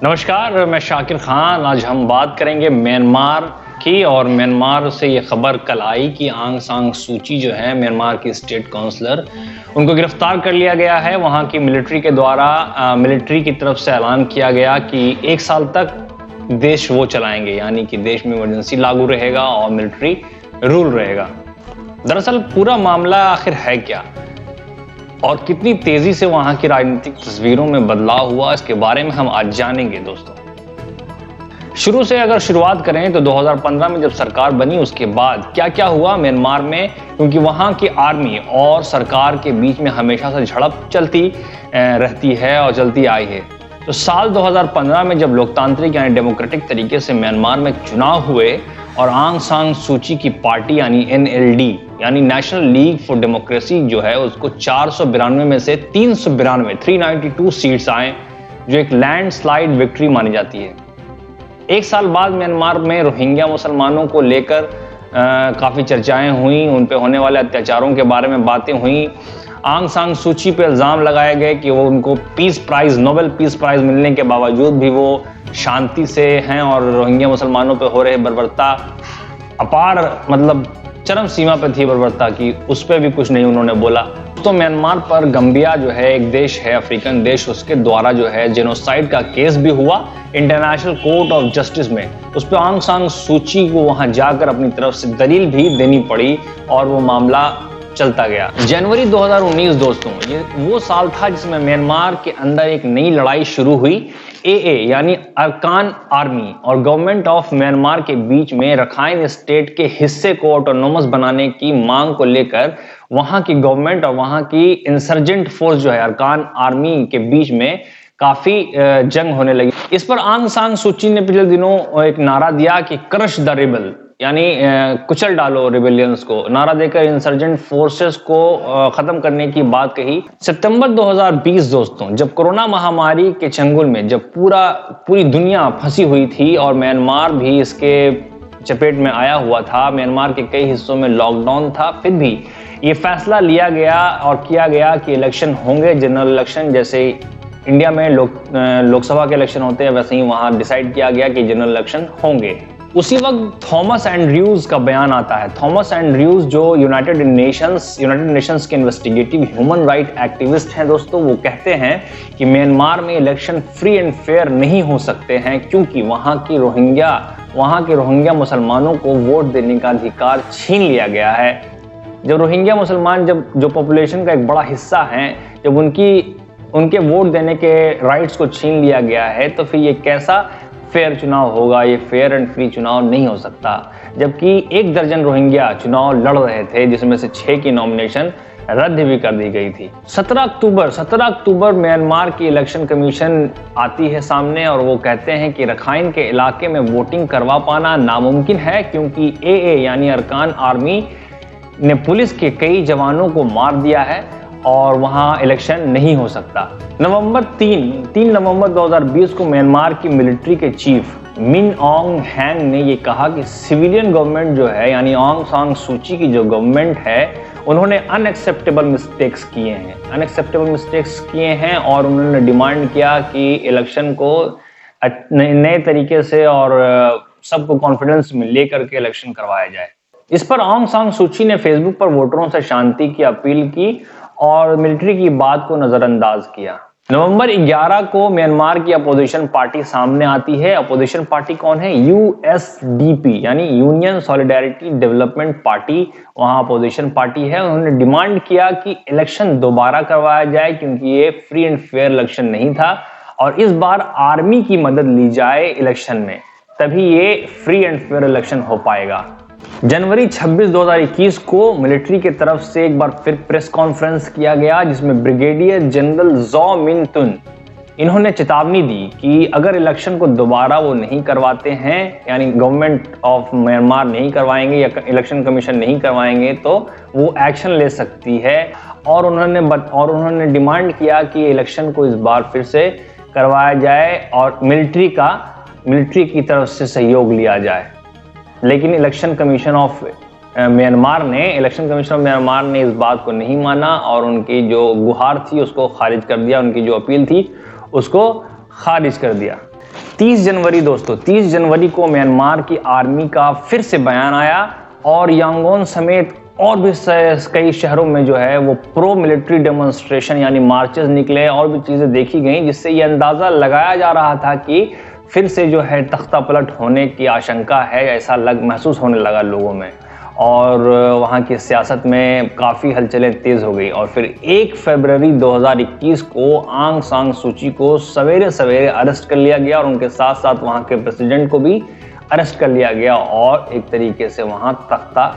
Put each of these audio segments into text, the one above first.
नमस्कार, मैं शाकिर खान। आज हम बात करेंगे म्यांमार की, और म्यांमार से ये खबर कल आई कि आंग सान सू की जो है म्यांमार की स्टेट काउंसलर, उनको गिरफ्तार कर लिया गया है। वहाँ की मिलिट्री के द्वारा मिलिट्री की तरफ से ऐलान किया गया कि 1 साल तक देश वो चलाएंगे, यानी कि देश में इमरजेंसी लागू रहेगा और मिलिट्री रूल रहेगा। दरअसल पूरा मामला आखिर है क्या और कितनी तेजी से वहां की राजनीतिक तस्वीरों में बदलाव हुआ, इसके बारे में हम आज जानेंगे दोस्तों। शुरू से अगर शुरुआत करें तो 2015 में जब सरकार बनी उसके बाद क्या क्या हुआ म्यांमार में, क्योंकि वहां की आर्मी और सरकार के बीच में हमेशा से झड़प चलती रहती है और चलती आई है। तो साल 2015 में जब लोकतांत्रिक यानी डेमोक्रेटिक तरीके से म्यांमार में चुनाव हुए और आंग सान सू की पार्टी यानी NLD यानी नेशनल लीग फॉर डेमोक्रेसी जो है, उसको 492 में से 392 सीट्स आए, जो एक लैंडस्लाइड विक्ट्री मानी जाती है। 1 साल बाद म्यांमार में रोहिंग्या मुसलमानों को लेकर काफ़ी चर्चाएं हुई, उन पे होने वाले अत्याचारों के बारे में बातें हुई। आंग सान सू की पे इल्ज़ाम लगाए गए कि वो उनको peace prize, Nobel peace prize मिलने के बावजूद भी वो शांति से हैं और रोहिंग्या मुसलमानों पे हो रहे बर्बरता अपार, मतलब चरम सीमा पे थी बर्बरता की, उस पर भी कुछ नहीं उन्होंने बोला। तो म्यांमार पर गंबिया जो है एक देश है, अफ्रीकन देश, उसके द्वारा जो है जेनोसाइड का केस भी हुआ इंटरनेशनल कोर्ट ऑफ जस्टिस में। उस पर आंग सान सू की को वहां जाकर अपनी तरफ से दलील भी देनी पड़ी और वो मामला चलता गया। जनवरी 2019 दोस्तों, ये वो साल था जिसमें म्यांमार के अंदर एक नई लड़ाई शुरू हुई। AA यानी अरकान आर्मी और गवर्नमेंट ऑफ म्यांमार के बीच में रखाइन स्टेट के हिस्से को ऑटोनोमस बनाने की मांग को लेकर वहां की गवर्नमेंट और वहां की इंसर्जेंट फोर्स जो है अरकान आर्मी के बीच में काफी जंग होने लगी। इस पर आंग सान सू की ने पिछले दिनों एक नारा दिया कि क्रश द रिबल, यानी कुचल डालो रिबेलियंस को, नारा देकर इंसर्जेंट फोर्सेस को खत्म करने की बात कही। सितंबर 2020 दोस्तों, जब कोरोना महामारी के चंगुल में जब पूरी दुनिया फंसी हुई थी और म्यांमार भी इसके चपेट में आया हुआ था, म्यांमार के कई हिस्सों में लॉकडाउन था, फिर भी ये फैसला लिया गया और किया गया कि इलेक्शन होंगे, जनरल इलेक्शन। जैसे इंडिया में लोकसभा के इलेक्शन होते हैं, वैसे ही वहां डिसाइड किया गया कि जनरल इलेक्शन होंगे। उसी वक्त थॉमस एंड्रयूज का बयान आता है। थॉमस एंड्रयूज जो यूनाइटेड नेशंस के इन्वेस्टिगेटिव ह्यूमन राइट एक्टिविस्ट हैं दोस्तों, वो कहते हैं कि म्यांमार में इलेक्शन फ्री एंड फेयर नहीं हो सकते हैं, क्योंकि वहां के रोहिंग्या मुसलमानों को वोट देने का अधिकार छीन लिया गया है। जब रोहिंग्या मुसलमान, जो पॉपुलेशन का एक बड़ा हिस्सा है, जब उनके वोट देने के राइट्स को छीन लिया गया है, तो फिर ये कैसा फेयर चुनाव होगा? ये फेयर एंड फ्री चुनाव नहीं हो सकता। जबकि 1 दर्जन रोहिंग्या चुनाव लड़ रहे थे, जिसमें से 6 की नॉमिनेशन रद्द भी कर दी गई थी। 17 अक्टूबर म्यांमार की इलेक्शन कमीशन आती है सामने और वो कहते हैं कि रखाइन के इलाके में वोटिंग करवा पाना नामुमकिन है, क्योंकि AA यानी अरकान आर्मी ने पुलिस के कई जवानों को मार दिया है और वहां इलेक्शन नहीं हो सकता। 3 नवंबर 2020 को म्यांमार की मिलिट्री के चीफ मिन ऑन्ग हैंग ने ये कहा कि सिविलियन गवर्नमेंट जो है, यानी आंग सान सू की जो गवर्नमेंट है, उन्होंने अनएक्सेप्टेबल मिस्टेक्स किए हैं और उन्होंने डिमांड किया कि इलेक्शन को नए तरीके से और सबको कॉन्फिडेंस में लेकर के इलेक्शन करवाया जाए। इस पर आंग सान सू की ने फेसबुक पर वोटरों से शांति की अपील की और मिलिट्री की बात को नजरअंदाज किया। नवंबर 11 को म्यांमार की अपोजिशन पार्टी सामने आती है। अपोजिशन पार्टी कौन है? USDP यानी यूनियन सॉलिडारिटी डेवलपमेंट पार्टी वहां अपोजिशन पार्टी है। उन्होंने डिमांड किया कि इलेक्शन दोबारा करवाया जाए, क्योंकि ये फ्री एंड फेयर इलेक्शन नहीं था और इस बार आर्मी की मदद ली जाए इलेक्शन में, तभी ये फ्री एंड फेयर इलेक्शन हो पाएगा। जनवरी 26, 2021 को मिलिट्री की तरफ से एक बार फिर प्रेस कॉन्फ्रेंस किया गया, जिसमें ब्रिगेडियर जनरल जॉ मिन तुन, इन्होंने चेतावनी दी कि अगर इलेक्शन को दोबारा वो नहीं करवाते हैं, यानी गवर्नमेंट ऑफ म्यांमार नहीं करवाएंगे या इलेक्शन कमीशन नहीं करवाएंगे, तो वो एक्शन ले सकती है। और उन्होंने डिमांड किया कि इलेक्शन को इस बार फिर से करवाया जाए और मिलिट्री की तरफ से सहयोग लिया जाए। लेकिन इलेक्शन कमीशन ऑफ म्यांमार ने, इलेक्शन कमीशन ऑफ म्यांमार ने इस बात को नहीं माना और उनकी जो गुहार थी उसको खारिज कर दिया, उनकी जो अपील थी उसको खारिज कर दिया। 30 जनवरी दोस्तों, 30 जनवरी को म्यांमार की आर्मी का फिर से बयान आया और यांगोन समेत और भी कई शहरों में जो है वो प्रो मिलिट्री डेमोन्स्ट्रेशन यानी मार्चेस निकले और भी चीज़ें देखी गई, जिससे ये अंदाज़ा लगाया जा रहा था कि फिर से जो है तख्ता पलट होने की आशंका है, ऐसा महसूस होने लगा लोगों में और वहाँ की सियासत में काफ़ी हलचलें तेज़ हो गई। और फिर 1 फरवरी 2021 को आंग सान सूची को सवेरे सवेरे अरेस्ट कर लिया गया और उनके साथ साथ वहाँ के प्रेसिडेंट को भी अरेस्ट कर लिया गया और एक तरीके से वहाँ तख्ता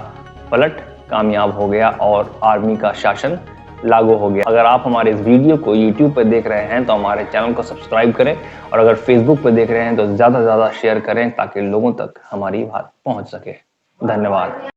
पलट कामयाब हो गया और आर्मी का शासन लागू हो गया। अगर आप हमारे इस वीडियो को YouTube पर देख रहे हैं तो हमारे चैनल को सब्सक्राइब करें और अगर Facebook पर देख रहे हैं तो ज़्यादा से ज़्यादा शेयर करें ताकि लोगों तक हमारी बात पहुंच सके। धन्यवाद।